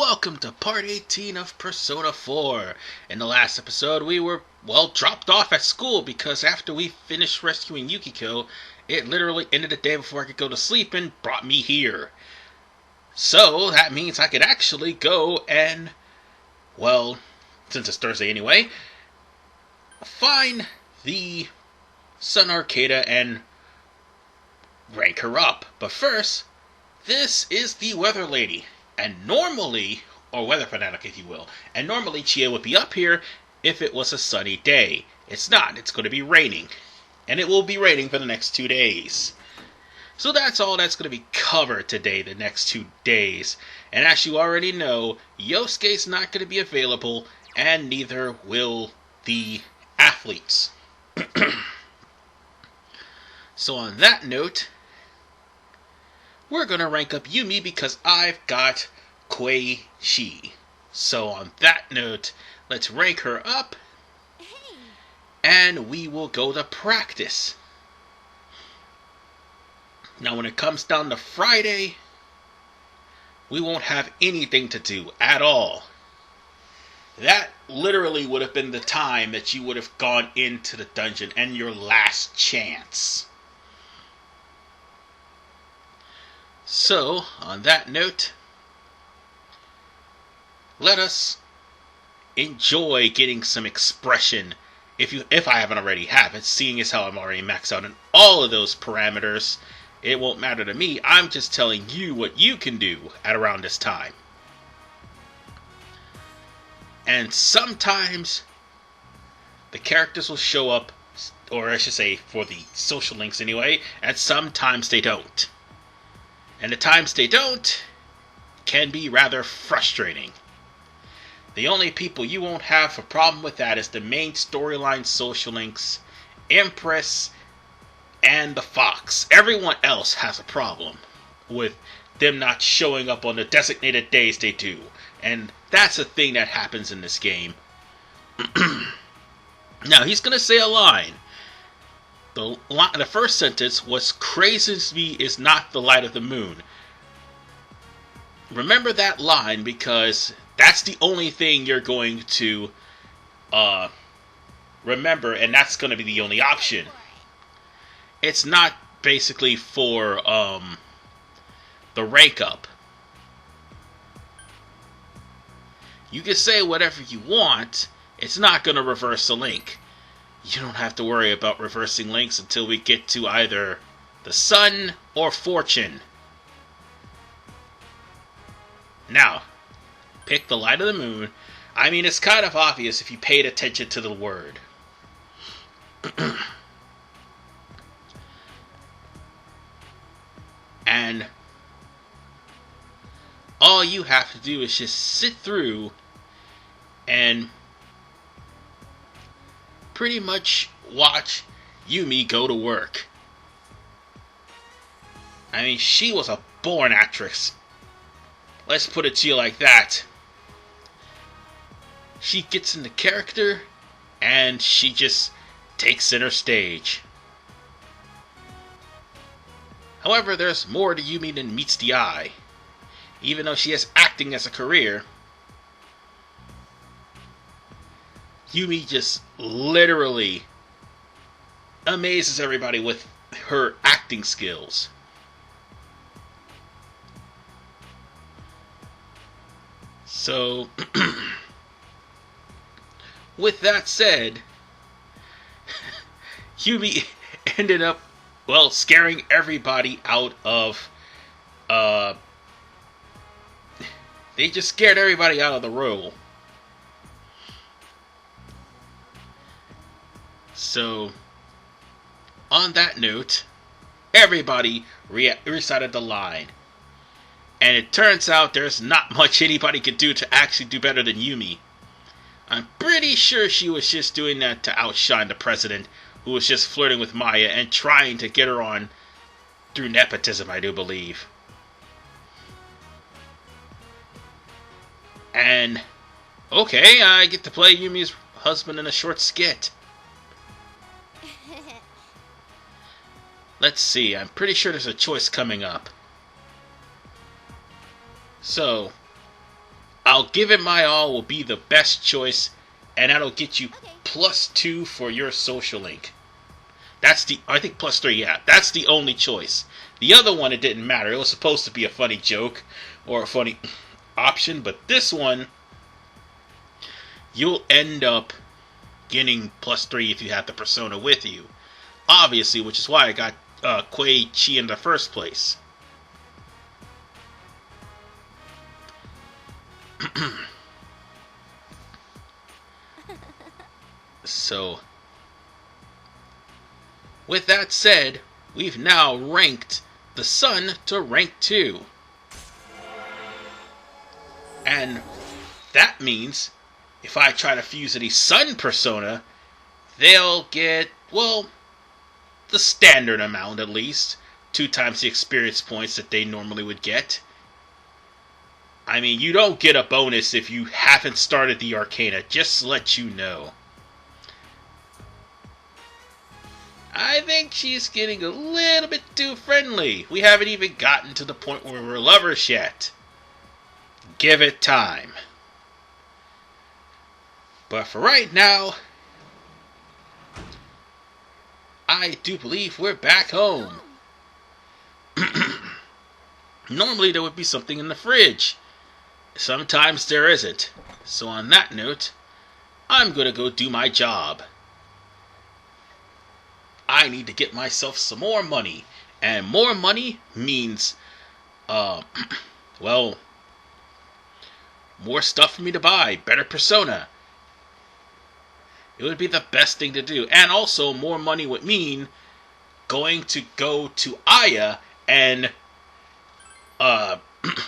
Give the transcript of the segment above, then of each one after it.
welcome to part 18 of Persona 4. In the last episode, we were, dropped off at school because after we finished rescuing Yukiko, it literally ended the day before I could go to sleep and brought me here. So, that means I could actually go and, since it's Thursday anyway, find the Sun Arcana and rank her up. But first, this is the Weather Lady. And normally, or Weather Fanatic if you will, and normally Chia would be up here if it was a sunny day. It's not, it's going to be raining. And it will be raining for the next 2 days. So that's all that's going to be covered today, the next 2 days. And as you already know, Yosuke's not going to be available, and neither will the athletes. So on that note, we're going to rank up Yumi because I've got Kuei Shi. So on that note, let's rank her up. And we will go to practice. Now when it comes down to Friday, we won't have anything to do at all. That literally would have been the time that you would have gone into the dungeon and your last chance. So, on that note, let us enjoy getting some expression, if I haven't already have it, seeing as how I'm already maxed out in all of those parameters. It won't matter to me, I'm just telling you what you can do at around this time. And sometimes, the characters will show up, or I should say, for the social links anyway, and sometimes they don't. And the times they don't can be rather frustrating. The only people you won't have a problem with that is the main storyline social links, Empress, and the Fox. Everyone else has a problem with them not showing up on the designated days they do. And that's a thing that happens in this game. Now, he's going to say a line. The first sentence was, "Crazes me is not the light of the moon." Remember that line because that's the only thing you're going to remember, and that's going to be the only option. It's not basically for the rank up. You can say whatever you want, it's not going to reverse the link. You don't have to worry about reversing links until we get to either the Sun or Fortune. Now, pick the light of the moon. I mean, it's kind of obvious if you paid attention to the word. And all you have to do is just sit through and pretty much watch Yumi go to work. I mean, she was a born actress. Let's put it to you like that. She gets into character, and she just takes center stage. However, there's more to Yumi than meets the eye. Even though she has acting as a career, Yumi just literally amazes everybody with her acting skills. So, with that said, Yumi ended up, scaring everybody out of, they just scared everybody out of the role. So, on that note, everybody recited the line. And it turns out there's not much anybody could do to actually do better than Yumi. I'm pretty sure she was just doing that to outshine the president, who was just flirting with Maya and trying to get her on through nepotism, I do believe. And, okay, I get to play Yumi's husband in a short skit. Let's see, I'm pretty sure there's a choice coming up. So, I'll give it my all will be the best choice, and that'll get you +2 for your social link. I think +3, yeah. That's the only choice. The other one, it didn't matter. It was supposed to be a funny joke or a funny option, but this one, you'll end up getting +3 if you have the persona with you. Obviously, which is why I got Quei Chi in the first place. So, with that said, we've now ranked the Sun to rank 2. And that means if I try to fuse any Sun persona, they'll get, well, the standard amount at least. 2 times the experience points that they normally would get. I mean, you don't get a bonus if you haven't started the Arcana, just to let you know. I think she's getting a little bit too friendly. We haven't even gotten to the point where we're lovers yet. Give it time. But for right now, I do believe we're back home. Normally there would be something in the fridge. Sometimes there isn't. So on that note, I'm gonna go do my job. I need to get myself some more money. And more money means, well, more stuff for me to buy. Better persona. It would be the best thing to do. And also, more money would mean going to go to Aiya and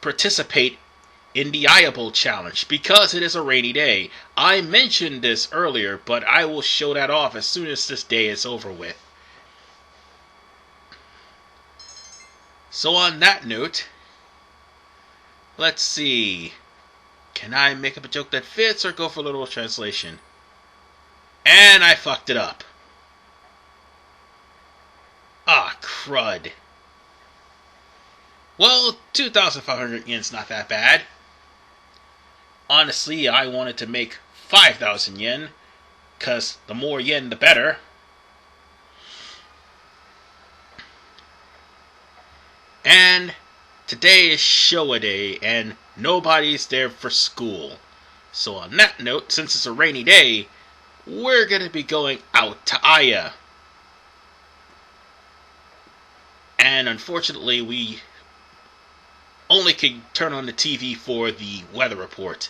participate in the Aiya Bowl challenge, because it is a rainy day. I mentioned this earlier, but I will show that off as soon as this day is over with. So on that note, let's see. Can I make up a joke that fits or go for a literal translation? And I fucked it up. Ah, crud. Well, 2,500 yen's not that bad. Honestly, I wanted to make 5,000 yen, because the more yen the better. And today is Showa Day, and nobody's there for school. So on that note, since it's a rainy day, we're going to be going out to Aiya. And unfortunately, we only can turn on the TV for the weather report.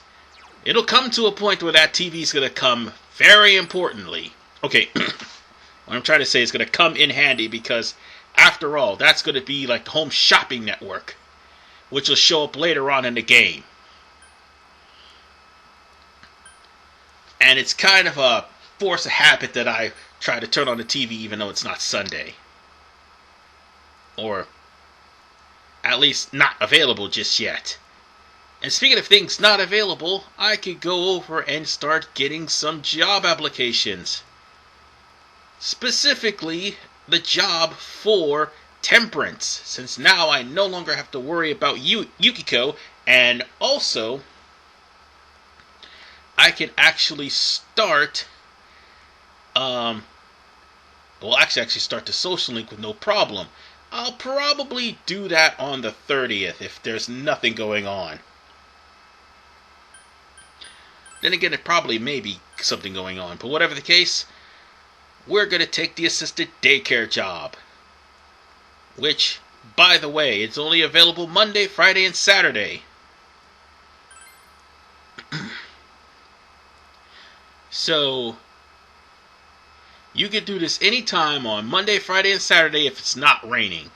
It'll come to a point where that TV's going to come very importantly. Okay, what I'm trying to say is going to come in handy, because after all, that's going to be like the home shopping network, which will show up later on in the game. And it's kind of a force of habit that I try to turn on the TV even though it's not Sunday. Or at least not available just yet. And speaking of things not available, I could go over and start getting some job applications. Specifically, the job for Temperance, since now I no longer have to worry about Yukiko, and also I can actually start, well, actually start the social link with no problem. I'll probably do that on the 30th if there's nothing going on. Then again, it probably may be something going on. But whatever the case, we're going to take the assisted daycare job. Which, by the way, it's only available Monday, Friday, and Saturday. So, you can do this anytime on Monday, Friday, and Saturday if it's not raining.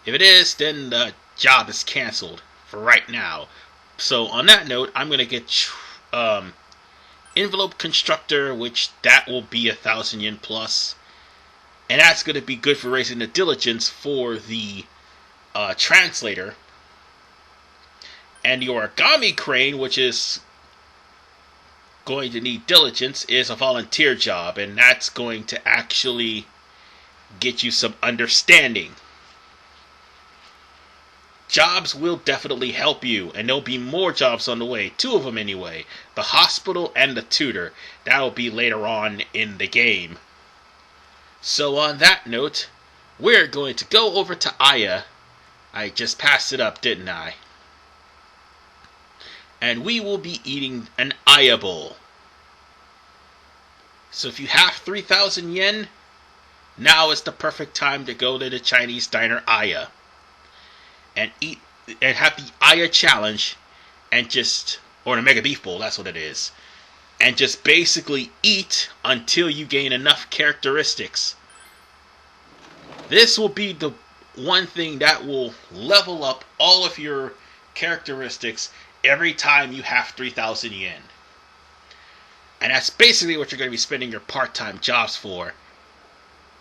If it is, then the job is canceled for right now. So, on that note, I'm going to get envelope constructor, which that will be 1,000 yen plus. And that's going to be good for raising the diligence for the translator. And the origami crane, which is going to need diligence, is a volunteer job, and that's going to actually get you some understanding. jobs will definitely help you, and there'll be more jobs on the way. 2 of them anyway. The hospital and the tutor. That'll be later on in the game. So on that note, we're going to go over to Aiya. I just passed it up, didn't I? And we will be eating an Aiya bowl. So if you have 3,000 yen, now is the perfect time to go to the Chinese diner Aiya and eat and have the Aiya challenge and or the Mega Beef Bowl, that's what it is. And just basically eat until you gain enough characteristics. This will be the one thing that will level up all of your characteristics every time you have 3,000 yen. And that's basically what you're going to be spending your part-time jobs for.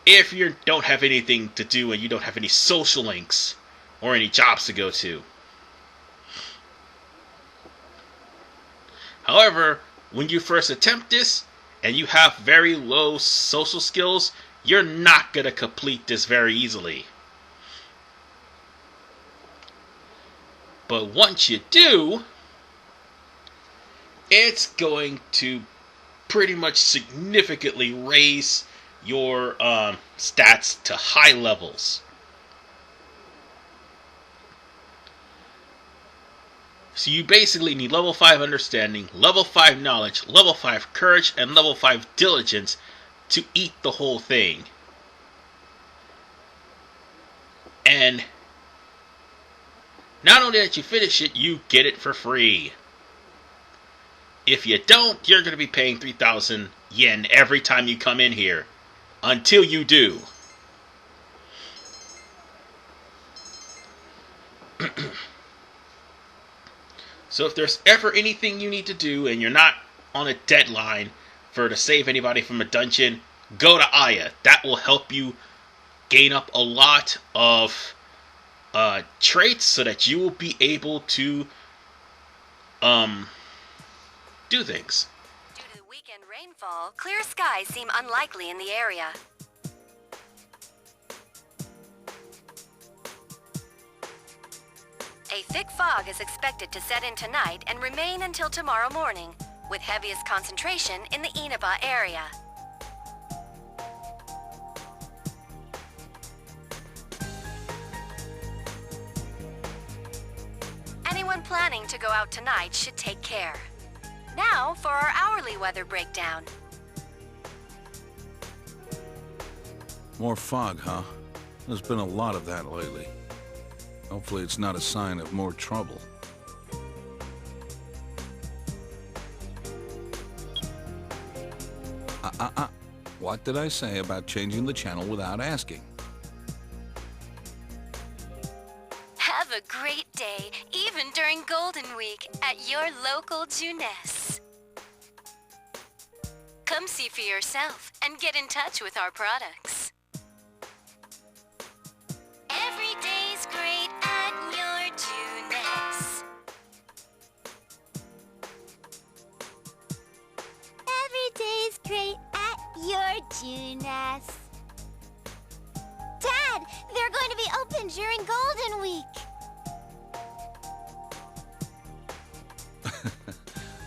If you don't have anything to do and you don't have any social links or any jobs to go to. However, when you first attempt this and you have very low social skills, you're not going to complete this very easily. But once you do, it's going to pretty much significantly raise your stats to high levels. So you basically need level 5 understanding, level 5 knowledge, level 5 courage, and level 5 diligence to eat the whole thing. And not only that you finish it, you get it for free. If you don't, you're going to be paying 3,000 yen every time you come in here. Until you do. So if there's ever anything you need to do and you're not on a deadline to save anybody from a dungeon, go to Aiya. That will help you gain up a lot of traits so that you will be able to do things. Due to the weekend rainfall, clear skies seem unlikely in the area. A thick fog is expected to set in tonight and remain until tomorrow morning, with heaviest concentration in the Inaba area. Anyone planning to go out tonight should take care. Now for our hourly weather breakdown. More fog, huh? There's been a lot of that lately. Hopefully it's not a sign of more trouble. What did I say about changing the channel without asking? Have a great day, even during Golden Week, at your local Junes. Come see for yourself and get in touch with our products. Every day's great at your Junes. Every day's great at your Junes. Dad, they're going to be open during Golden Week.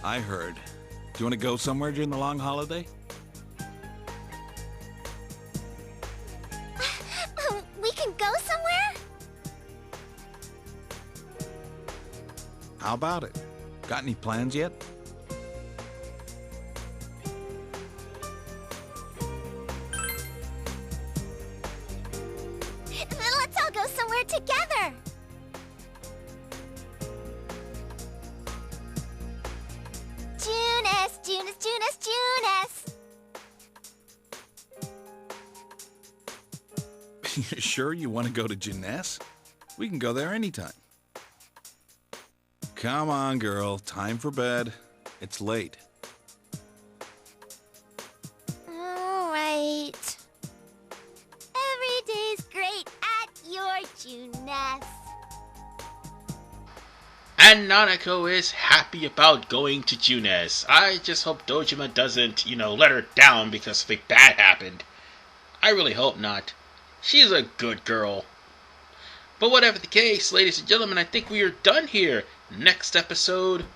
I heard. Do you want to go somewhere during the long holiday? We can go somewhere? How about it? Got any plans yet? Then let's all go somewhere together. Junes, Junes, Junes, Junes. You sure you want to go to Junes? We can go there anytime. Come on, girl. Time for bed. It's late. All right. Every day's great at your Junes. And Nanako is happy about going to Junes. I just hope Dojima doesn't, let her down because something bad happened. I really hope not. She's a good girl. But whatever the case, ladies and gentlemen, I think we are done here. Next episode,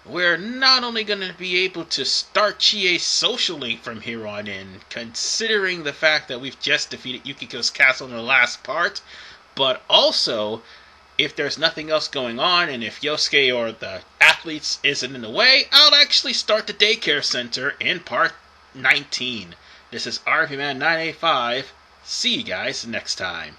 we're not only going to be able to start Chie's social link from here on in, considering the fact that we've just defeated Yukiko's castle in the last part, but also, if there's nothing else going on, and if Yosuke or the athletes isn't in the way, I'll actually start the daycare center in part 19. This is RVMan985. See you guys next time.